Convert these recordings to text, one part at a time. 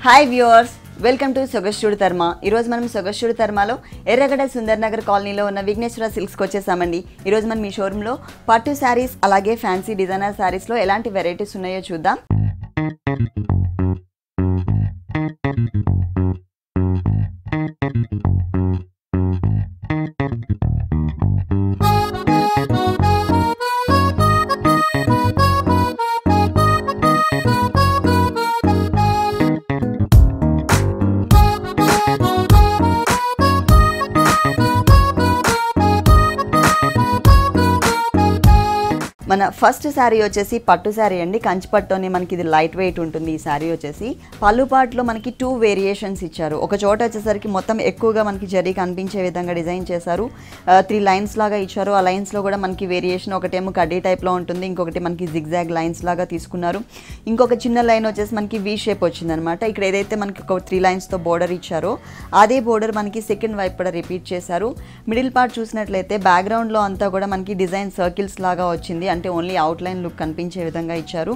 Hi viewers, welcome to సొగస్టుడు తర్మ. ఈరోజు మనం సొగస్టుడు తర్మలో ఎర్రగడ్డ సుందర్ నగర్ కాలనీలో ఉన్న విఘ్నేశ్వర సిల్క్స్కి వచ్చేసామండి. ఈరోజు మనం ఈ షోరూంలో పట్టు శారీస్ అలాగే ఫ్యాన్సీ డిజైనర్ శారీస్లో ఎలాంటి వెరైటీస్ ఉన్నాయో చూద్దాం. మన ఫస్ట్ శారీ వచ్చేసి పట్టు శారీ అండి. కంచి పట్టుని మనకి ఇది లైట్ వెయిట్ ఉంటుంది. ఈ శారీ వచ్చేసి పళ్ళు పాటలో మనకి 2 వేరియేషన్స్ ఇచ్చారు. ఒక చోట వచ్చేసరికి మొత్తం ఎక్కువగా మనకి జరీ కనిపించే విధంగా డిజైన్ చేశారు. 3 లైన్స్ లాగా ఇచ్చారు. ఆ లైన్స్లో కూడా మనకి వేరియేషన్, ఒకటేమో కడ్డీ టైప్లో ఉంటుంది, ఇంకొకటి మనకి జిగ్జాగ్ లైన్స్ లాగా తీసుకున్నారు. ఇంకొక చిన్న లైన్ వచ్చేసి మనకి వి షేప్ వచ్చిందనమాట. ఇక్కడ ఏదైతే మనకి ఒక 3 లైన్స్తో బోర్డర్ ఇచ్చారో అదే బోర్డర్ మనకి సెకండ్ వైపు కూడా రిపీట్ చేశారు. మిడిల్ పార్ట్ చూసినట్లయితే బ్యాక్గ్రౌండ్లో అంతా కూడా మనకి డిజైన్ సర్కిల్స్ లాగా వచ్చింది, అంటే ఓన్లీ అవుట్లైన్ లుక్ కనిపించే విధంగా ఇచ్చారు.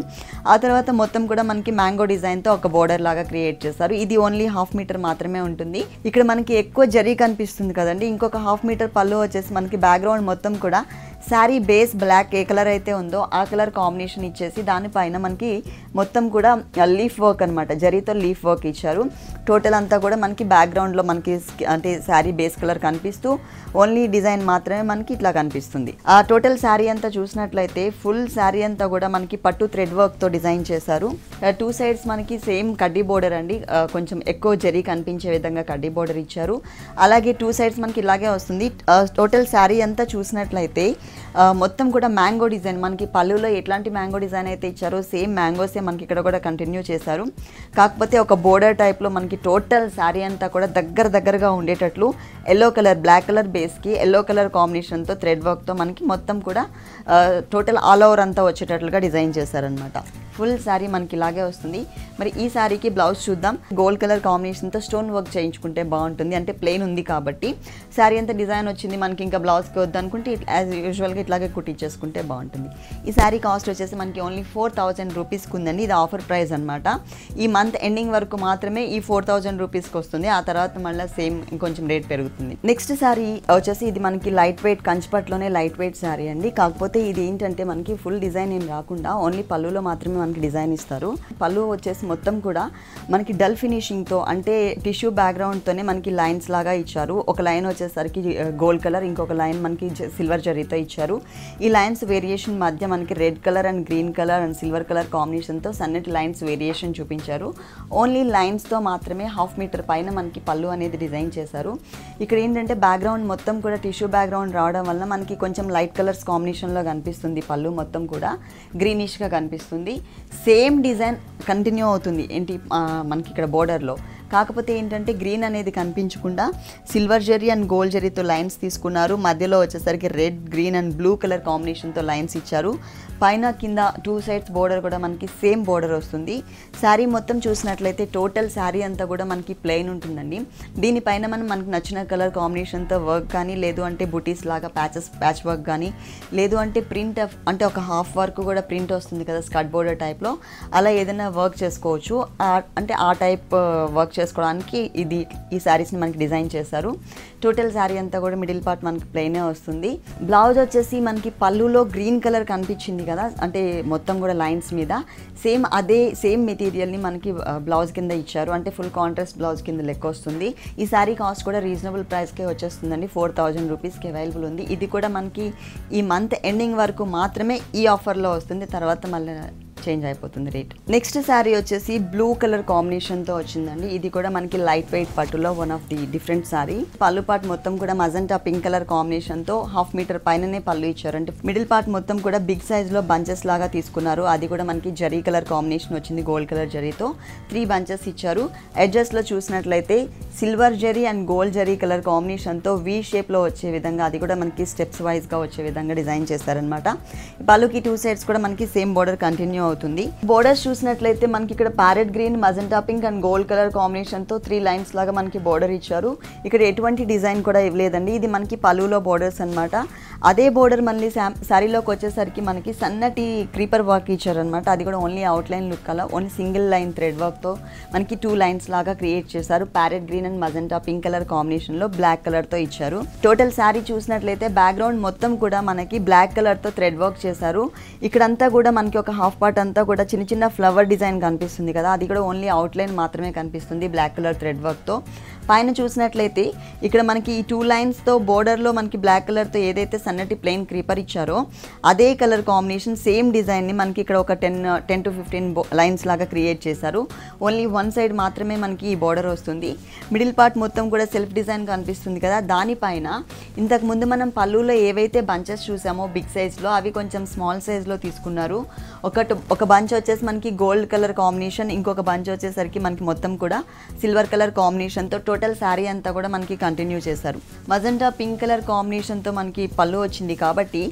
ఆ తర్వాత మొత్తం కూడా మనకి మ్యాంగో డిజైన్తో ఒక బోర్డర్ లాగా క్రియేట్ చేశారు. ఇది ఓన్లీ 1/2 మీటర్ మాత్రమే ఉంటుంది. ఇక్కడ మనకి ఎక్కువ జరీ కనిపిస్తుంది కదండి. ఇంకొక 1/2 మీటర్ పళ్ళు వచ్చేసి మనకి బ్యాక్గ్రౌండ్ మొత్తం కూడా శారీ బేస్ బ్లాక్ ఏ కలర్ అయితే ఉందో ఆ కలర్ కాంబినేషన్ ఇచ్చేసి దానిపైన మనకి మొత్తం కూడా లీఫ్ వర్క్ అనమాట, జరీతో లీఫ్ వర్క్ ఇచ్చారు. టోటల్ అంతా కూడా మనకి బ్యాక్గ్రౌండ్లో మనకి అంటే శారీ బేస్ కలర్ కనిపిస్తూ ఓన్లీ డిజైన్ మాత్రమే మనకి ఇట్లా కనిపిస్తుంది. ఆ టోటల్ శారీ అంతా చూసినట్లయితే ఫుల్ శారీ అంతా కూడా మనకి పట్టు థ్రెడ్ వర్క్తో డిజైన్ చేశారు. 2 సైడ్స్ మనకి సేమ్ కడ్డీ బోర్డర్ అండి, కొంచెం ఎక్కువ జరీ కనిపించే విధంగా కడ్డీ బోర్డర్ ఇచ్చారు. అలాగే 2 సైడ్స్ మనకి ఇలాగే వస్తుంది. టోటల్ శారీ అంతా చూసినట్లయితే మొత్తం కూడా మ్యాంగో డిజైన్, మనకి పళ్ళులో ఎట్లాంటి మ్యాంగో డిజైన్ అయితే ఇచ్చారో సేమ్ మ్యాంగోసే మనకి ఇక్కడ కూడా కంటిన్యూ చేశారు. కాకపోతే ఒక బోర్డర్ టైప్లో మనకి టోటల్ శారీ అంతా కూడా దగ్గరగా ఉండేటట్లు ఎల్లో కలర్, బ్లాక్ కలర్ బేస్కి ఎల్లో కలర్ కాంబినేషన్తో థ్రెడ్ వర్క్తో మనకి మొత్తం కూడా టోటల్ ఆల్ ఓవర్ అంతా వచ్చేటట్లుగా డిజైన్ చేశారనమాట. ఫుల్ శారీ మనకి ఇలాగే వస్తుంది. మరి ఈ శారీకి బ్లౌజ్ చూద్దాం. గోల్డ్ కలర్ కాంబినేషన్తో స్టోన్ వర్క్ చేయించుకుంటే బాగుంటుంది, అంటే ప్లెయిన్ ఉంది కాబట్టి. శారీ అంతా డిజైన్ వచ్చింది మనకి, ఇంకా బ్లౌజ్కి వద్దు అనుకుంటే యాజ్ యూజువల్గా ఇట్లాగే కుట్టించేసుకుంటే బాగుంటుంది. ఈ శారీ కాస్ట్ వచ్చేసి మనకి ఓన్లీ 4000 రూపీస్కి ఉందండి. ఇది ఆఫర్ ప్రైస్ అనమాట. ఈ మంత్ ఎండింగ్ వరకు మాత్రమే ఈ 4000 రూపీస్కి వస్తుంది. ఆ తర్వాత మళ్ళీ సేమ్ ఇంకొంచెం రేట్ పెరుగుతుంది. నెక్స్ట్ శారీ వచ్చేసి ఇది మనకి లైట్ వెయిట్ కంచిపట్లోనే లైట్ వెయిట్ శారీ అండి. కాకపోతే ఇది ఏంటంటే మనకి ఫుల్ డిజైన్ ఏం రాకుండా ఓన్లీ పళ్ళులో మాత్రమే మనకి డిజైన్ ఇస్తారు. పళ్ళు వచ్చేసి మొత్తం కూడా మనకి డల్ ఫినిషింగ్తో, అంటే టిష్యూ బ్యాక్గ్రౌండ్తోనే మనకి లైన్స్ లాగా ఇచ్చారు. ఒక లైన్ వచ్చేసరికి గోల్డ్ కలర్, ఇంకొక లైన్ మనకి సిల్వర్ జరీతో ఇచ్చారు. ఈ లైన్స్ వేరియేషన్ మధ్య మనకి red colour and green colour and silver colour కాంబినేషన్తో సన్నటి లైన్స్ వేరియేషన్ చూపించారు. ఓన్లీ లైన్స్తో మాత్రమే 1/2 మీటర్ పైన మనకి పళ్ళు అనేది డిజైన్ చేశారు. ఇక్కడ ఏంటంటే బ్యాక్గ్రౌండ్ మొత్తం కూడా టిష్యూ బ్యాక్గ్రౌండ్ రావడం వల్ల మనకి కొంచెం లైట్ కలర్స్ కాంబినేషన్లో కనిపిస్తుంది. పళ్ళు మొత్తం కూడా గ్రీనిష్గా కనిపిస్తుంది. సేమ్ డిజైన్ కంటిన్యూ అవుతుంది ఏంటి మనకి ఇక్కడ బోర్డర్లో. కాకపోతే ఏంటంటే గ్రీన్ అనేది కనిపించకుండా సిల్వర్ జరీ అండ్ గోల్డ్ జరీతో లైన్స్ తీసుకున్నారు. మధ్యలో వచ్చేసరికి red, green and blue colour కాంబినేషన్తో లైన్స్ ఇచ్చారు. పైన కింద 2 సైడ్స్ బోర్డర్ కూడా మనకి సేమ్ బోర్డర్ వస్తుంది. శారీ మొత్తం చూసినట్లయితే టోటల్ శారీ అంతా కూడా మనకి ప్లెయిన్ ఉంటుందండి. దీనిపైన మనకు నచ్చిన కలర్ కాంబినేషన్తో వర్క్ కానీ, లేదు అంటే బుటీస్ లాగా ప్యాచ్ వర్క్ కానీ, లేదు అంటే ప్రింట్, అంటే ఒక హాఫ్ వర్క్ కూడా ప్రింట్ వస్తుంది కదా స్కర్ట్ బోర్డర్ టైప్లో, అలా ఏదైనా వర్క్ చేసుకోవచ్చు. అంటే ఆ టైప్ వర్క్ చేసుకోవడానికి ఈ శారీస్ని మనకి డిజైన్ చేశారు. టోటల్ శారీ అంతా కూడా మిడిల్ పార్ట్ మనకి ప్లెయినే వస్తుంది. బ్లౌజ్ వచ్చేసి మనకి పళ్ళులో గ్రీన్ కలర్ కనిపించింది కదా, అంటే మొత్తం కూడా లైన్స్ మీద సేమ్ మెటీరియల్ని మనకి బ్లౌజ్ కింద ఇచ్చారు, అంటే ఫుల్ కాంట్రాస్ట్ బ్లౌజ్ కింద లెక్క వస్తుంది. ఈ శారీ కాస్ట్ కూడా రీజనబుల్ ప్రైస్కే వచ్చేస్తుందండి. 4000 రూపీస్కి అవైలబుల్ ఉంది. ఇది కూడా మనకి ఈ మంత్ ఎండింగ్ వరకు మాత్రమే ఈ ఆఫర్లో వస్తుంది, తర్వాత మళ్ళీ చేంజ్ అయిపోతుంది రేట్. నెక్స్ట్ శారీ వచ్చేసి బ్లూ కలర్ కాంబినేషన్తో వచ్చిందండి. ఇది కూడా మనకి లైట్ వెయిట్ పట్టులో one of the different sari. పళ్ళు పార్ట్ మొత్తం కూడా మజంటా పింక్ కలర్ కాంబినేషన్తో 1/2 మీటర్ పైననే పళ్ళు ఇచ్చారు. అంటే మిడిల్ పార్ట్ మొత్తం కూడా బిగ్ సైజ్లో బంచెస్ లాగా తీసుకున్నారు. అది కూడా మనకి జరీ కలర్ కాంబినేషన్ వచ్చింది, గోల్డ్ కలర్ జరీతో 3 బంచెస్ ఇచ్చారు. ఎడ్జెస్లో చూసినట్లయితే silver zari and gold zari colour కాంబినేషన్తో వి షేప్లో వచ్చే విధంగా, అది కూడా మనకి స్టెప్స్ వైజ్గా వచ్చే విధంగా డిజైన్ చేస్తారనమాట. పళ్ళుకి 2 సైడ్స్ కూడా మనకి సేమ్ బోర్డర్ కంటిన్యూ అవుతుంది. బోర్డర్స్ చూసినట్లయితే మనకి ఇక్కడ parrot green, magenta pink and gold colour కాంబినేషన్తో 3 లైన్స్ లాగా మనకి బోర్డర్ ఇచ్చారు. ఇక్కడ ఎటువంటి డిజైన్ కూడా ఇవ్వలేదండి. ఇది మనకి పళ్ళులో బోర్డర్స్ అనమాట. అదే బోర్డర్ మళ్ళీ శారీలోకి వచ్చేసరికి మనకి సన్నటి క్రీపర్ వర్క్ ఇచ్చారనమాట. అది కూడా ఓన్లీ అవుట్లైన్ లుక్ అలా ఓన్లీ సింగిల్ లైన్ థ్రెడ్ వర్క్తో మనకి 2 లైన్స్ లాగా క్రియేట్ చేశారు. Parrot green and magenta pink colour కాంబినేషన్లో బ్లాక్ కలర్తో ఇచ్చారు. టోటల్ శారీ చూసినట్లయితే బ్యాక్గ్రౌండ్ మొత్తం కూడా మనకి బ్లాక్ కలర్తో థ్రెడ్ వర్క్ చేశారు. ఇక్కడంతా కూడా మనకి ఒక హాఫ్ పార్ట్ అంతా కూడా చిన్న చిన్న ఫ్లవర్ డిజైన్ కనిపిస్తుంది కదా, అది కూడా ఓన్లీ అవుట్లైన్ మాత్రమే కనిపిస్తుంది బ్లాక్ కలర్ థ్రెడ్ వర్క్తో. పైన చూసినట్లయితే ఇక్కడ మనకి ఈ 2 లైన్స్తో బోర్డర్లో మనకి బ్లాక్ కలర్తో ఏదైతే సన్నటి ప్లెయిన్ క్రీపర్ ఇచ్చారో అదే కలర్ కాంబినేషన్ సేమ్ డిజైన్ని మనకి ఇక్కడ ఒక 10 to 15 లైన్స్ లాగా క్రియేట్ చేశారు. ఓన్లీ 1 సైడ్ మాత్రమే మనకి ఈ బోర్డర్ వస్తుంది. మిడిల్ పార్ట్ మొత్తం కూడా సెల్ఫ్ డిజైన్ కనిపిస్తుంది కదా, దానిపైన ఇంతకుముందు మనం పళ్ళులో ఏవైతే బంచెస్ చూసామో బిగ్ సైజ్లో అవి కొంచెం స్మాల్ సైజ్లో తీసుకున్నారు. ఒక బంచ్ వచ్చేసి మనకి గోల్డ్ కలర్ కాంబినేషన్, ఇంకొక బంచ్ వచ్చేసరికి మనకి మొత్తం కూడా సిల్వర్ కలర్ కాంబినేషన్తో టోటల్ శారీ అంతా కూడా మనకి కంటిన్యూ చేశారు. మజెంటా పింక్ కలర్ కాంబినేషన్తో మనకి పళ్ళు వచ్చింది కాబట్టి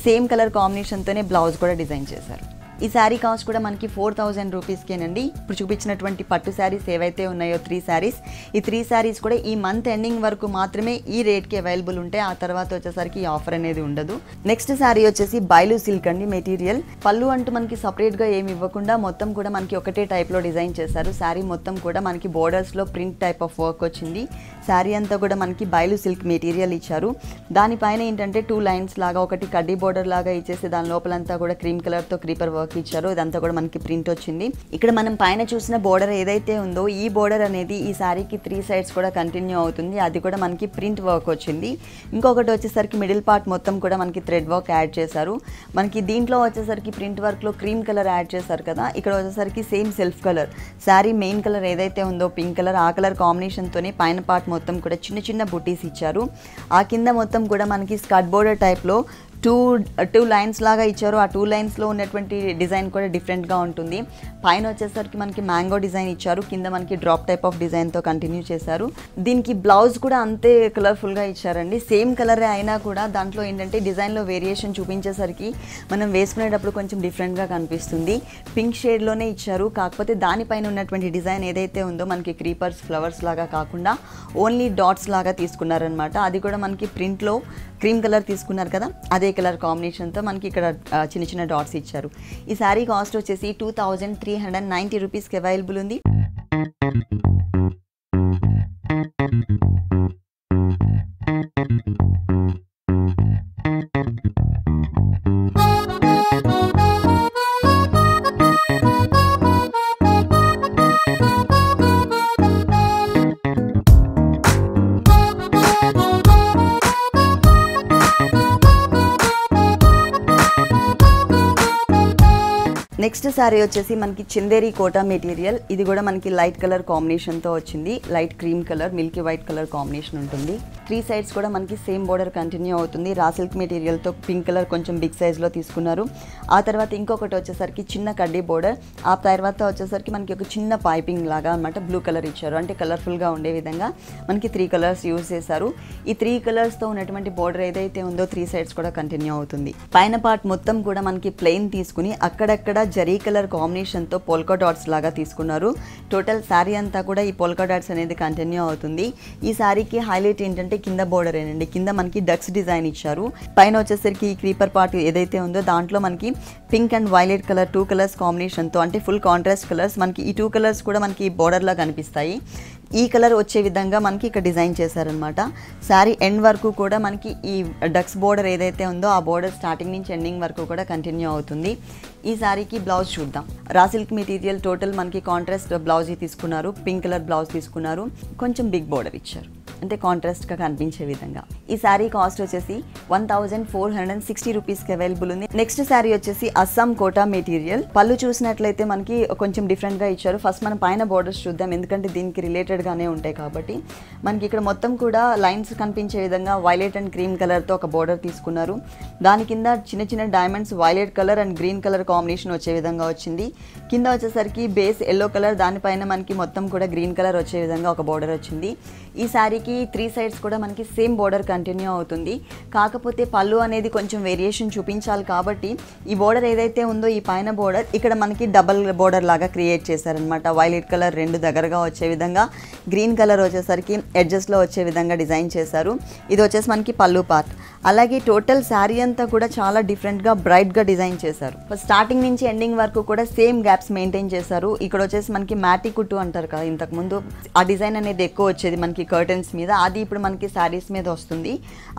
సేమ్ కలర్ కాంబినేషన్తోనే బ్లౌజ్ కూడా డిజైన్ చేశారు. ఈ శారీ కాస్ట్ కూడా మనకి 4000 రూపీస్కేనండి. ఇప్పుడు చూపించినటువంటి పట్టు శారీస్ ఏవైతే ఉన్నాయో 3 శారీస్, ఈ 3 శారీస్ కూడా ఈ మంత్ ఎండింగ్ వరకు మాత్రమే ఈ రేట్కి అవైలబుల్ ఉంటాయి. ఆ తర్వాత వచ్చేసరికి ఈ ఆఫర్ అనేది ఉండదు. నెక్స్ట్ శారీ వచ్చేసి బైలు సిల్క్ అండి మెటీరియల్. పళ్ళు అంటూ మనకి సపరేట్గా ఏమి ఇవ్వకుండా మొత్తం కూడా మనకి ఒకటే టైప్లో డిజైన్ చేశారు. శారీ మొత్తం కూడా మనకి బోర్డర్స్లో ప్రింట్ టైప్ ఆఫ్ వర్క్ వచ్చింది. శారీ అంతా కూడా మనకి బైలు సిల్క్ మెటీరియల్ ఇచ్చారు. దానిపైన ఏంటంటే 2 లైన్స్ లాగా ఒకటి కడ్డీ బోర్డర్ లాగా ఇచ్చేసి దాని లోపలంతా కూడా క్రీమ్ కలర్తో క్రీపర్ వర్క్ ఇచ్చారు. ఇదంతా కూడా మనకి ప్రింట్ వచ్చింది. ఇక్కడ మనం పైన చూసిన బోర్డర్ ఏదైతే ఉందో ఈ బోర్డర్ అనేది ఈ శారీకి 3 సైడ్స్ కూడా కంటిన్యూ అవుతుంది. అది కూడా మనకి ప్రింట్ వర్క్ వచ్చింది. ఇంకొకటి వచ్చేసరికి మిడిల్ పార్ట్ మొత్తం కూడా మనకి థ్రెడ్ వర్క్ యాడ్ చేశారు. మనకి దీంట్లో వచ్చేసరికి ప్రింట్ వర్క్లో క్రీమ్ కలర్ యాడ్ చేశారు కదా, ఇక్కడ వచ్చేసరికి same self colour sari main colour ఏదైతే ఉందో పింక్ కలర్, ఆ కలర్ కాంబినేషన్తోనే పైన పార్ట్ మొత్తం కూడా చిన్న చిన్న బుటీస్ ఇచ్చారు. ఆ కింద మొత్తం కూడా మనకి స్కర్ట్ బోర్డర్ టైప్లో 2 లైన్స్ లాగా ఇచ్చారు. ఆ 2 లైన్స్లో ఉన్నటువంటి డిజైన్ కూడా డిఫరెంట్గా ఉంటుంది. పైన వచ్చేసరికి మనకి మ్యాంగో డిజైన్ ఇచ్చారు, కింద మనకి డ్రాప్ టైప్ ఆఫ్ డిజైన్తో కంటిన్యూ చేశారు. దీనికి బ్లౌజ్ కూడా అంతే కలర్ఫుల్గా ఇచ్చారండి. సేమ్ కలరే అయినా కూడా దాంట్లో ఏంటంటే డిజైన్లో వేరియేషన్ చూపించేసరికి మనం వేసుకునేటప్పుడు కొంచెం డిఫరెంట్గా కనిపిస్తుంది. పింక్ షేడ్లోనే ఇచ్చారు, కాకపోతే దానిపైన ఉన్నటువంటి డిజైన్ ఏదైతే ఉందో మనకి క్రీపర్స్ ఫ్లవర్స్ లాగా కాకుండా ఓన్లీ డాట్స్ లాగా తీసుకున్నారనమాట. అది కూడా మనకి ప్రింట్లో క్రీమ్ కలర్ తీసుకున్నారు కదా, అదే కలర్ కాంబినేషన్తో మనకి ఇక్కడ చిన్న చిన్న డాట్స్ ఇచ్చారు. ఈ శారీ కాస్ట్ వచ్చేసి 2390 రూపీస్కి అవైలబుల్ ఉంది. నెక్స్ట్ శారీ వచ్చేసి మనకి చందేరి కోటా మెటీరియల్. ఇది కూడా మనకి లైట్ కలర్ కాంబినేషన్తో వచ్చింది. Light cream colour Milky white colour combination ఉంటుంది. 3 సైడ్స్ కూడా మనకి సేమ్ బోర్డర్ కంటిన్యూ అవుతుంది. రా సిల్క్ మెటీరియల్తో పింక్ కలర్ కొంచెం బిగ్ సైజ్లో తీసుకున్నారు. ఆ తర్వాత ఇంకొకటి వచ్చేసరికి చిన్న కడ్డీ బోర్డర్. ఆ తర్వాత వచ్చేసరికి మనకి ఒక చిన్న పైపింగ్ లాగా అనమాట బ్లూ కలర్ ఇచ్చారు. అంటే కలర్ఫుల్గా ఉండే విధంగా మనకి 3 కలర్స్ యూజ్ చేశారు. ఈ 3 కలర్స్తో ఉన్నటువంటి బోర్డర్ ఏదైతే ఉందో 3 సైడ్స్ కూడా కంటిన్యూ అవుతుంది. పైన పార్ట్ మొత్తం కూడా మనకి ప్లెయిన్ తీసుకుని అక్కడక్కడ జరీ కలర్ కాంబినేషన్తో పోల్కా డాట్స్ లాగా తీసుకున్నారు. టోటల్ శారీ అంతా కూడా ఈ పోల్కా డాట్స్ అనేది కంటిన్యూ అవుతుంది. ఈ శారీకి హైలైట్ ఏంటంటే కింద బోర్డర్ ఏనండి. కింద మనకి డక్స్ డిజైన్ ఇచ్చారు. పైన వచ్చేసరికి ఈ క్రీపర్ పార్ట్ ఏదైతే ఉందో దాంట్లో మనకి pink and violet colour 2 colours కాంబినేషన్తో అంటే ఫుల్ కాంట్రాస్ట్ కలర్స్ మనకి ఈ 2 కలర్స్ కూడా మనకి బోర్డర్లా కనిపిస్తాయి. ఈ కలర్ వచ్చే విధంగా మనకి ఇక్కడ డిజైన్ చేశారనమాట. శారీ ఎండ్ వరకు కూడా మనకి ఈ డక్స్ బోర్డర్ ఏదైతే ఉందో ఆ బోర్డర్ స్టార్టింగ్ నుంచి ఎండింగ్ వరకు కూడా కంటిన్యూ అవుతుంది. ఈ శారీకి బ్లౌజ్ చూద్దాం. రా సిల్క్ మెటీరియల్ టోటల్ మనకి కాంట్రాస్ట్ బ్లౌజ్ తీసుకున్నారు. పింక్ కలర్ బ్లౌజ్ తీసుకున్నారు. కొంచెం బిగ్ బోర్డర్ ఇచ్చారు, అంటే కాంట్రాస్ట్గా కనిపించే విధంగా. ఈ శారీ కాస్ట్ వచ్చేసి 1460 రూపీస్కి అవైలబుల్ ఉంది. నెక్స్ట్ శారీ వచ్చేసి అస్సాం కోటా మెటీరియల్. పళ్ళు చూసినట్లయితే మనకి కొంచెం డిఫరెంట్గా ఇచ్చారు. ఫస్ట్ మనం పైన బోర్డర్స్ చూద్దాం, ఎందుకంటే దీనికి రిలేటెడ్గానే ఉంటాయి కాబట్టి. మనకి ఇక్కడ మొత్తం కూడా లైన్స్ కనిపించే విధంగా వైలెట్ అండ్ క్రీమ్ కలర్తో ఒక బోర్డర్ తీసుకున్నారు. దాని కింద చిన్న చిన్న diamonds violet colour and green colour combination వచ్చే విధంగా వచ్చింది. కింద వచ్చేసరికి బేస్ ఎల్లో కలర్, దానిపైన మనకి మొత్తం కూడా గ్రీన్ కలర్ వచ్చే విధంగా ఒక బోర్డర్ వచ్చింది. ఈ శారీకి 3 సైడ్స్ కూడా మనకి సేమ్ బోర్డర్ కంటిన్యూ అవుతుంది. కాకపోతే పళ్ళు అనేది కొంచెం వేరియేషన్ చూపించాలి కాబట్టి ఈ బోర్డర్ ఏదైతే ఉందో ఈ పైన బోర్డర్ ఇక్కడ మనకి డబల్ బోర్డర్ లాగా క్రియేట్ చేశారనమాట. వైలెట్ కలర్ 2 దగ్గరగా వచ్చే విధంగా, గ్రీన్ కలర్ వచ్చేసరికి ఎడ్జెస్లో వచ్చే విధంగా డిజైన్ చేశారు. ఇది వచ్చేసి మనకి పళ్ళు పార్ట్. అలాగే టోటల్ శారీ అంతా కూడా చాలా డిఫరెంట్గా బ్రైట్గా డిజైన్ చేశారు. స్టార్టింగ్ నుంచి ఎండింగ్ వరకు కూడా సేమ్ గ్యాప్స్ మెయింటైన్ చేశారు. ఇక్కడ వచ్చేసి మనకి మ్యాటి కుట్టు అంటారు కదా, ఇంతకుముందు ఆ డిజైన్ అనేది ఎక్కువ వచ్చేది మనకి కర్టన్స్ మీద, అది ఇప్పుడు మనకి శారీస్ మీద వస్తుంది.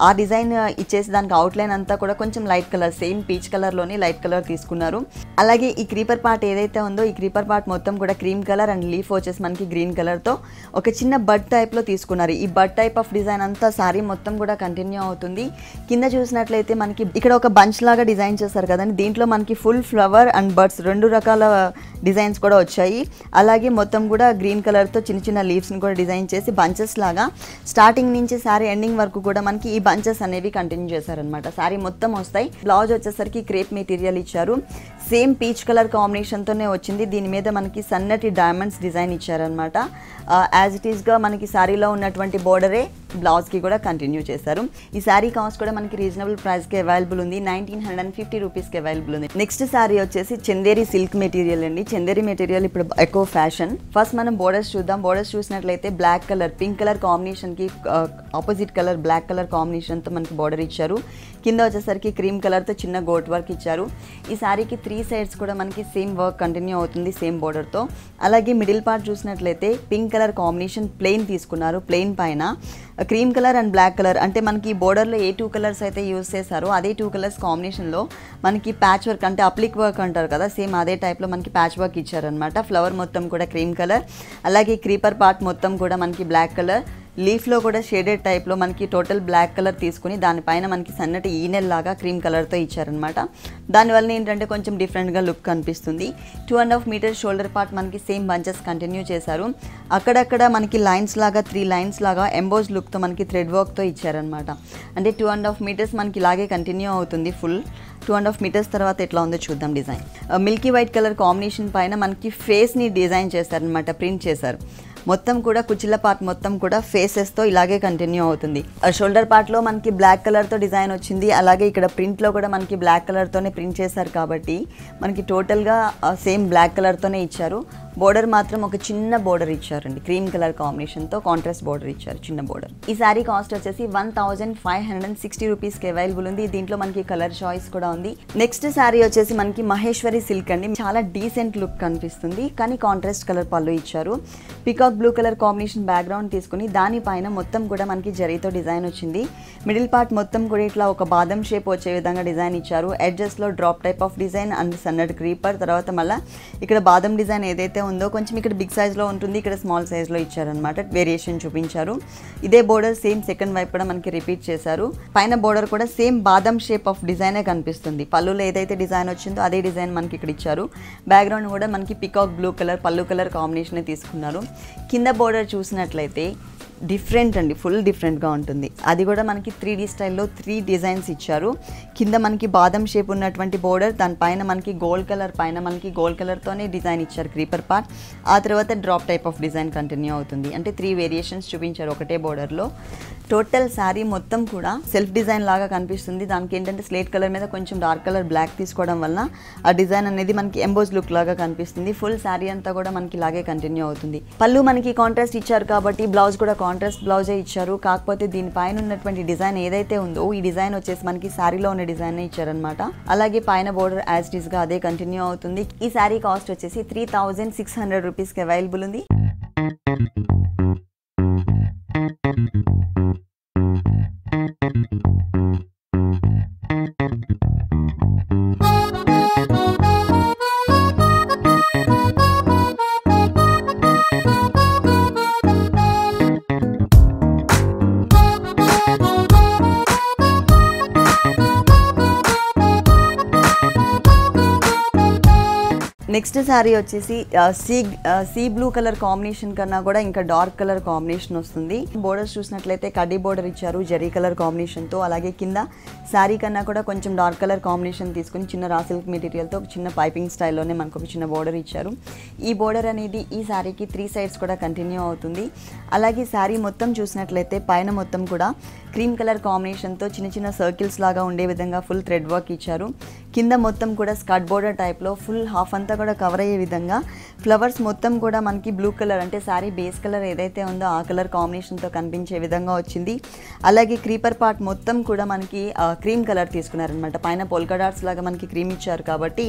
ఆ డిజైన్ ఇచ్చేసి దానికి అవుట్లైన్ అంతా కూడా కొంచెం లైట్ కలర్, సేమ్ పీచ్ కలర్లోని లైట్ కలర్ తీసుకున్నారు. అలాగే ఈ క్రీపర్ పార్ట్ ఏదైతే ఉందో ఈ క్రీపర్ పార్ట్ మొత్తం కూడా క్రీమ్ కలర్ అండ్ లీఫ్ వచ్చేసి మనకి గ్రీన్ కలర్తో ఒక చిన్న బడ్ టైప్లో తీసుకున్నారు. ఈ బడ్ టైప్ ఆఫ్ డిజైన్ అంతా శారీ మొత్తం కూడా కంటిన్యూ అవుతుంది. కింద చూసినట్లయితే మనకి ఇక్కడ ఒక బంచ్ లాగా డిజైన్ చేస్తారు కదండి, దీంట్లో మనకి ఫుల్ ఫ్లవర్ అండ్ బర్డ్స్ 2 రకాల డిజైన్స్ కూడా వచ్చాయి. అలాగే మొత్తం కూడా గ్రీన్ కలర్తో చిన్న చిన్న లీవ్స్ని కూడా డిజైన్ చేసి బంచెస్ లాగా స్టార్టింగ్ నుంచి శారీ ఎండింగ్ వరకు కూడా మనకి ఈ బంచెస్ అనేవి కంటిన్యూ చేశారనమాట. శారీ మొత్తం వస్తాయి. బ్లౌజ్ వచ్చేసరికి క్రేప్ మెటీరియల్ ఇచ్చారు. సేమ్ పీచ్ కలర్ కాంబినేషన్తోనే వచ్చింది. దీని మీద మనకి సన్నటి డైమండ్స్ డిజైన్ ఇచ్చారనమాట. యాజ్ ఇట్ ఈస్గా మనకి శారీలో ఉన్నటువంటి బోర్డరే బ్లౌజ్కి కూడా కంటిన్యూ చేశారు. ఈ శారీ కాస్ట్ కూడా మనకి రీజనబుల్ ప్రైస్కి అవైలబుల్ ఉంది. 1950 రూపీస్కి అవైలబుల్ ఉంది. నెక్స్ట్ శారీ వచ్చేసి చందేరి సిల్క్ మెటీరియల్ అండి. చందేరి మెటీరియల్ ఇప్పుడు ఎక్కువ ఫ్యాషన్. ఫస్ట్ మనం బోర్డర్స్ చూద్దాం. బోర్డర్స్ చూసినట్లయితే బ్లాక్ కలర్, పింక్ కలర్ కాంబినేషన్కి ఆపోజిట్ కలర్ బ్లాక్ కలర్ కాంబినేషన్తో మనకి బోర్డర్ ఇచ్చారు. కింద వచ్చేసరికి క్రీమ్ కలర్తో చిన్న గోట్ వర్క్ ఇచ్చారు. ఈ శారీకి 3 సైడ్స్ కూడా మనకి సేమ్ వర్క్ కంటిన్యూ అవుతుంది సేమ్ బోర్డర్తో. అలాగే మిడిల్ పార్ట్ చూసినట్లయితే పింక్ కలర్ కాంబినేషన్ ప్లెయిన్ తీసుకున్నారు. ప్లెయిన్ పైన cream colour and black colour, అంటే మనకి బోర్డర్లో ఏ 2 కలర్స్ అయితే యూజ్ చేశారో అదే 2 కలర్స్ కాంబినేషన్లో మనకి ప్యాచ్ వర్క్, అంటే అప్లిక్ వర్క్ అంటారు కదా, సేమ్ అదే టైప్లో మనకి ప్యాచ్ వర్క్ ఇచ్చారనమాట. ఫ్లవర్ మొత్తం కూడా క్రీమ్ కలర్, అలాగే క్రీపర్ పార్ట్ మొత్తం కూడా మనకి బ్లాక్ కలర్, లీఫ్లో కూడా షేడెడ్ టైప్లో మనకి టోటల్ బ్లాక్ కలర్ తీసుకుని దానిపైన మనకి సన్నటి ఈనెల్ లాగా క్రీమ్ కలర్తో ఇచ్చారనమాట. దానివల్ల ఏంటంటే కొంచెం డిఫరెంట్గా లుక్ కనిపిస్తుంది. 2.5 మీటర్స్ షోల్డర్ పార్ట్ మనకి సేమ్ బంచెస్ కంటిన్యూ చేశారు. అక్కడక్కడ మనకి లైన్స్ లాగా 3 లైన్స్ లాగా ఎంబోజ్ లుక్తో మనకి థ్రెడ్ వర్క్తో ఇచ్చారనమాట. అంటే 2.5 మీటర్స్ మనకి ఇలాగే కంటిన్యూ అవుతుంది. ఫుల్ 2.5 మీటర్స్ తర్వాత ఎట్లా ఉందో చూద్దాం. Design Milky white colour combination పైన మనకి ఫేస్ని డిజైన్ చేశారనమాట, ప్రింట్ చేశారు. మొత్తం కూడా కుచ్చిళ్ళ పార్ట్ మొత్తం కూడా ఫేసెస్తో ఇలాగే కంటిన్యూ అవుతుంది. షోల్డర్ పార్ట్లో మనకి బ్లాక్ కలర్తో డిజైన్ వచ్చింది. అలాగే ఇక్కడ ప్రింట్లో కూడా మనకి బ్లాక్ కలర్తోనే ప్రింట్ చేశారు కాబట్టి మనకి టోటల్గా సేమ్ బ్లాక్ కలర్తోనే ఇచ్చారు. బోర్డర్ మాత్రం ఒక చిన్న బోర్డర్ ఇచ్చారండి, క్రీమ్ కలర్ కాంబినేషన్తో కాంట్రాస్ట్ బోర్డర్ ఇచ్చారు, చిన్న బోర్డర్. ఈ శారీ కాస్ట్ వచ్చేసి 1560 రూపీస్కి అవైలబుల్ ఉంది. దీంట్లో మనకి కలర్ చాయిస్ కూడా ఉంది. నెక్స్ట్ శారీ వచ్చేసి మనకి మహేశ్వరి సిల్క్ అండి. చాలా డీసెంట్ లుక్ కనిపిస్తుంది, కానీ కాంట్రాస్ట్ కలర్ పళ్ళు ఇచ్చారు. Peacock blue colour combination background తీసుకుని దానిపైన మొత్తం కూడా మనకి జరీతో డిజైన్ వచ్చింది. మిడిల్ పార్ట్ మొత్తం కూడా ఇట్లా ఒక బాదం షేప్ వచ్చే విధంగా డిజైన్ ఇచ్చారు. ఎడ్జెస్లో drop type of design and సన్నటి క్రీపర్, తర్వాత మళ్ళీ ఇక్కడ బాదం డిజైన్ ఏదైతే ఉందో కొంచెం ఇక్కడ బిగ్ సైజ్లో ఉంటుంది, ఇక్కడ స్మాల్ సైజ్లో ఇచ్చారనమాట. వేరియేషన్ చూపించారు. ఇదే బోర్డర్ సేమ్ సెకండ్ వైపు కూడా మనకి రిపీట్ చేశారు. పైన బోర్డర్ కూడా సేమ్ బాదం షేప్ ఆఫ్ డిజైనే కనిపిస్తుంది. పళ్ళులో ఏదైతే డిజైన్ వచ్చిందో అదే డిజైన్ మనకి ఇక్కడ ఇచ్చారు. బ్యాక్గ్రౌండ్ కూడా మనకి పికాక్ బ్లూ కలర్ పళ్ళు కలర్ కాంబినేషన్ తీసుకున్నారు. కింద బోర్డర్ చూసినట్లయితే డిఫరెంట్ అండి, ఫుల్ డిఫరెంట్గా ఉంటుంది. అది కూడా మనకి 3D స్టైల్లో 3 డిజైన్స్ ఇచ్చారు. కింద మనకి బాదం షేప్ ఉన్నటువంటి బోర్డర్, దానిపైన మనకి గోల్డ్ కలర్, పైన మనకి గోల్డ్ కలర్తోనే డిజైన్ ఇచ్చారు క్రీపర్ పార్ట్. ఆ తర్వాత drop type of design continue అవుతుంది. అంటే 3 వేరియేషన్స్ చూపించారు ఒకటే బోర్డర్లో. టోటల్ శారీ మొత్తం కూడా సెల్ఫ్ డిజైన్ లాగా కనిపిస్తుంది. దానికి ఏంటంటే స్లేట్ కలర్ మీద కొంచెం డార్క్ కలర్ బ్లాక్ తీసుకోవడం వల్ల ఆ డిజైన్ అనేది మనకి ఎంబోజ్ లుక్ లాగా కనిపిస్తుంది. ఫుల్ శారీ అంతా కూడా మనకి ఇలాగే కంటిన్యూ అవుతుంది. పళ్ళు మనకి కాంట్రాస్ట్ ఇచ్చారు కాబట్టి బ్లౌజ్ కూడా కాంట్రాస్ట్ బ్లౌజే ఇచ్చారు. కాకపోతే దీనిపైన ఉన్నటువంటి డిజైన్ ఏదైతే ఉందో ఈ డిజైన్ వచ్చేసి మనకి శారీలో ఉన్న డిజైన్ ఇచ్చారనమాట. అలాగే పైన బోర్డర్ యాజ్ ఇట్ ఈస్ గా అదే కంటిన్యూ అవుతుంది. ఈ శారీ కాస్ట్ వచ్చేసి 3600 రూపీస్కి అవైలబుల్ ఉంది. నెక్స్ట్ శారీ వచ్చేసి సీ బ్లూ కలర్ కాంబినేషన్ కన్నా కూడా ఇంకా డార్క్ కలర్ కాంబినేషన్ వస్తుంది. బోర్డర్స్ చూసినట్లయితే కడ్డీ బోర్డర్ ఇచ్చారు జరీ కలర్ కాంబినేషన్తో. అలాగే కింద శారీ కన్నా కూడా కొంచెం డార్క్ కలర్ కాంబినేషన్ తీసుకుని చిన్న రా సిల్క్ మెటీరియల్తో చిన్న పైపింగ్ స్టైల్లోనే మనకు ఒక చిన్న బోర్డర్ ఇచ్చారు. ఈ బోర్డర్ అనేది ఈ శారీకి 3 సైడ్స్ కూడా కంటిన్యూ అవుతుంది. అలాగే శారీ మొత్తం చూసినట్లయితే పైన మొత్తం కూడా క్రీమ్ కలర్ కాంబినేషన్తో చిన్న చిన్న సర్కిల్స్ లాగా ఉండే విధంగా ఫుల్ థ్రెడ్ వర్క్ ఇచ్చారు. కింద మొత్తం కూడా స్కర్ట్ బోర్డర్ టైప్లో ఫుల్ హాఫ్ అంతా కూడా కవర్ అయ్యే విధంగా ఫ్లవర్స్ మొత్తం కూడా మనకి బ్లూ కలర్ అంటే శారీ బేస్ కలర్ ఏదైతే ఉందో ఆ కలర్ కాంబినేషన్తో కనిపించే విధంగా వచ్చింది. అలాగే క్రీపర్ పార్ట్ మొత్తం కూడా మనకి క్రీమ్ కలర్ తీసుకున్నారనమాట. పైన పోల్కా డాట్స్ లాగా మనకి క్రీమ్ ఇచ్చారు కాబట్టి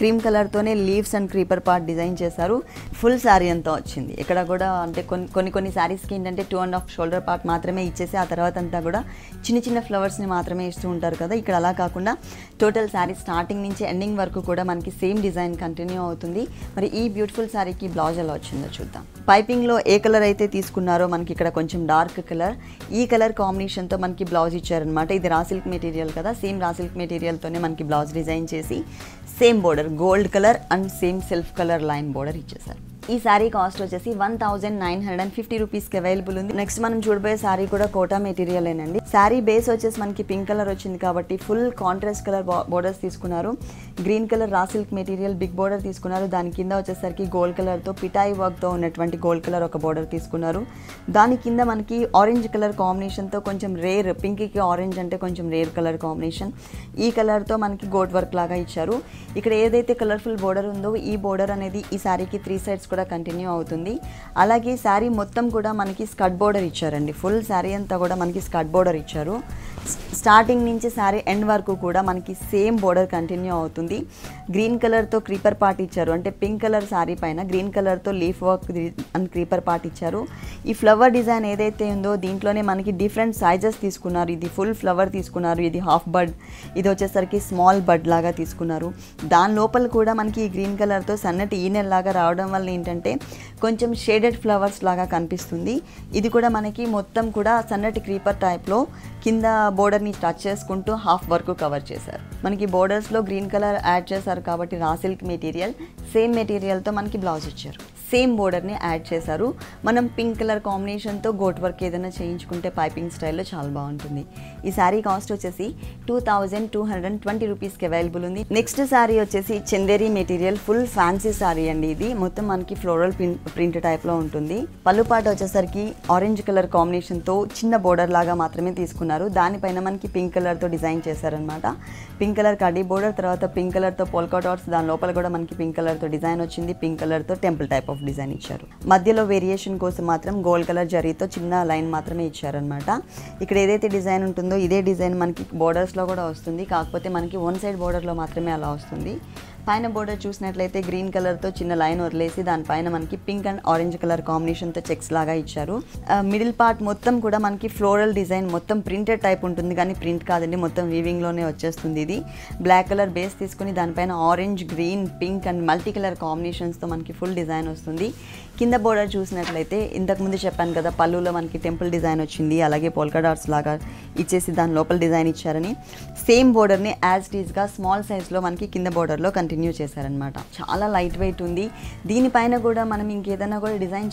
క్రీమ్ కలర్తోనే leaves and creeper part design చేశారు. ఫుల్ శారీ అంతా వచ్చింది. ఇక్కడ కూడా అంటే కొన్ని శారీస్కి ఏంటంటే 2.5 షోల్డర్ పార్ట్ మాత్రమే ఇచ్చేసి ఆ తర్వాత అంతా కూడా చిన్న చిన్న ఫ్లవర్స్ని మాత్రమే ఇస్తూ ఉంటారు కదా. ఇక్కడ అలా కాకుండా టోటల్ శారీ స్టార్టింగ్ నుంచి ఎండింగ్ వరకు కూడా మనకి సేమ్ డిజైన్ కంటిన్యూ అవుతుంది. మరి ఈ బ్యూటిఫుల్ శారీకి బ్లౌజ్ ఎలా వచ్చిందో చూద్దాం. పైపింగ్లో ఏ కలర్ అయితే తీసుకున్నారో మనకి ఇక్కడ కొంచెం డార్క్ కలర్, ఈ కలర్ కాంబినేషన్తో మనకి బ్లౌజ్ ఇచ్చారనమాట. ఇది రా సిల్క్ మెటీరియల్ కదా, సేమ్ రా సిల్క్ మెటీరియల్తోనే మనకి బ్లౌజ్ డిజైన్ చేసి same border gold colour and same self colour line border ఇచ్చేసారు. ఈ శారీ కాస్ట్ వచ్చేసి 1950 రూపీస్కి అవైలబుల్ ఉంది. నెక్స్ట్ మనం చూడబోయే శారీ కూడా కోటా మెటీరియల్ ఏనండి. శారీ బేస్ వచ్చేసి మనకి పింక్ కలర్ వచ్చింది కాబట్టి ఫుల్ కాంట్రాస్ట్ కలర్ బోర్డర్స్ తీసుకున్నారు. Green colour raw silk material big border తీసుకున్నారు. దాని కింద వచ్చేసరికి గోల్డ్ కలర్తో పిటాయి వర్క్తో ఉన్నటువంటి గోల్డ్ కలర్ ఒక బోర్డర్ తీసుకున్నారు. దాని కింద మనకి ఆరెంజ్ కలర్ కాంబినేషన్తో కొంచెం రేర్, పింక్కి ఆరెంజ్ అంటే కొంచెం రేర్ కలర్ కాంబినేషన్, ఈ కలర్తో మనకి గోట్ వర్క్ లాగా ఇచ్చారు. ఇక్కడ ఏదైతే కలర్ఫుల్ బోర్డర్ ఉందో ఈ బోర్డర్ అనేది ఈ శారీకి 3 సైడ్స్ కూడా కంటిన్యూ అవుతుంది. అలాగే శారీ మొత్తం కూడా మనకి స్కర్ట్ బోర్డర్ ఇచ్చారండి. ఫుల్ శారీ అంతా కూడా మనకి స్కర్ట్ బోర్డర్ ఇచ్చారు. స్టార్టింగ్ నుంచి శారీ ఎండ్ వరకు కూడా మనకి సేమ్ బోర్డర్ కంటిన్యూ అవుతుంది. గ్రీన్ కలర్తో క్రీపర్ పార్ట్ ఇచ్చారు. అంటే పింక్ కలర్ శారీ పైన గ్రీన్ కలర్తో leaf work and creeper part ఇచ్చారు. ఈ ఫ్లవర్ డిజైన్ ఏదైతే ఉందో దీంట్లోనే మనకి డిఫరెంట్ సైజెస్ తీసుకున్నారు. ఇది ఫుల్ ఫ్లవర్ తీసుకున్నారు, ఇది హాఫ్ బడ్, ఇది వచ్చేసరికి స్మాల్ బడ్ లాగా తీసుకున్నారు. దాని లోపల కూడా మనకి ఈ గ్రీన్ కలర్తో సన్నటి ఈనెల్ లాగా రావడం వల్ల ఏంటంటే కొంచెం షేడెడ్ ఫ్లవర్స్ లాగా కనిపిస్తుంది. ఇది కూడా మనకి మొత్తం కూడా సన్నటి క్రీపర్ టైప్లో కింద బోర్డర్ని టచ్ చేసుకుంటూ హాఫ్ వరకు కవర్ చేశారు. మనకి బోర్డర్స్లో గ్రీన్ కలర్ యాడ్ చేశారు కాబట్టి రా సిల్క్ మెటీరియల్, సేమ్ మెటీరియల్తో మనకి బ్లౌజ్ ఇచ్చారు. సేమ్ బోర్డర్ని యాడ్ చేశారు. మనం పింక్ కలర్ కాంబినేషన్తో గోట్ వర్క్ ఏదైనా చేయించుకుంటే పైపింగ్ స్టైల్లో చాలా బాగుంటుంది. ఈ శారీ కాస్ట్ వచ్చేసి 2220 రూపీస్కి అవైలబుల్ ఉంది. నెక్స్ట్ శారీ వచ్చేసి Chanderi material full fancy sari అండి. ఇది మొత్తం మనకి ఫ్లోరల్ ప్రింట్ టైప్లో ఉంటుంది. పళ్ళు పాట వచ్చేసరికి ఆరెంజ్ కలర్ కాంబినేషన్తో చిన్న బోర్డర్ లాగా మాత్రమే తీసుకున్నారు. దానిపైన మనకి పింక్ కలర్తో డిజైన్ చేశారనమాట. పింక్ కలర్ కడ్డీ బోర్డర్, తర్వాత పింక్ కలర్తో పోల్కా డాట్స్, దాని లోపల కూడా మనకి పింక్ కలర్తో డిజైన్ వచ్చింది. పింక్ కలర్తో టెంపుల్ టైప్ ఆఫ్ డిజైన్ ఇచ్చారు. మధ్యలో వేరియేషన్ కోసం మాత్రం గోల్డ్ కలర్ జరీతో చిన్న లైన్ మాత్రమే ఇచ్చారనమాట. ఇక్కడ ఏదైతే డిజైన్ ఉంటుందో ఇదే డిజైన్ మనకి బోర్డర్స్లో కూడా వస్తుంది. కాకపోతే మనకి వన్ సైడ్ బోర్డర్లో మాత్రమే అలా వస్తుంది. పైన బోర్డర్ చూసినట్లయితే గ్రీన్ కలర్తో చిన్న లైన్ వదిలేసి దానిపైన మనకి పింక్ అండ్ ఆరెంజ్ కలర్ కాంబినేషన్తో చెక్స్ లాగా ఇచ్చారు. మిడిల్ పార్ట్ మొత్తం కూడా మనకి ఫ్లోరల్ డిజైన్ మొత్తం ప్రింటెడ్ టైప్ ఉంటుంది, కానీ ప్రింట్ కాదండి, మొత్తం వీవింగ్లోనే వచ్చేస్తుంది. ఇది బ్లాక్ కలర్ బేస్ తీసుకుని దానిపైన orange, green, pink and multi colour కాంబినేషన్స్తో మనకి ఫుల్ డిజైన్ వస్తుంది. కింద బోర్డర్ చూసినట్లయితే ఇంతకుముందు చెప్పాను కదా పళ్ళులో మనకి టెంపుల్ డిజైన్ వచ్చింది, అలాగే పోల్కా డాట్స్ లాగా ఇచ్చేసి దాని లోపల డిజైన్ ఇచ్చారని సేమ్ బోర్డర్ని యాజ్ టీజ్గా స్మాల్ సైజ్లో మనకి కింద బోర్డర్లో కంటిన్యూ చేశారనమాట. చాలా లైట్ వెయిట్ ఉంది. దీనిపైన కూడా మనం ఇంకేదైనా కూడా డిజైన్